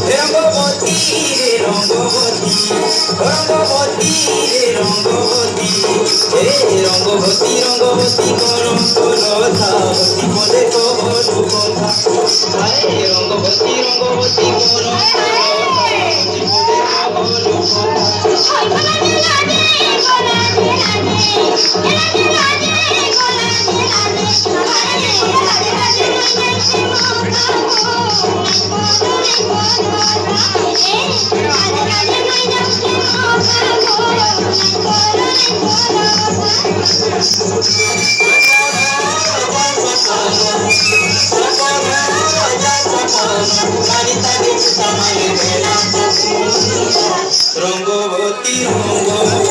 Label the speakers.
Speaker 1: রঙ্গবতী রে রঙ্গবতী, রঙ্গবতী রে রঙ্গবতী, রঙ্গবতী রঙ্গবতী করম ধাবতী বলে কবলু কথা। রঙ্গবতী রঙ্গবতী করম ধাবতী বলে কবলু রঙ্গবতী রঙ্গবতী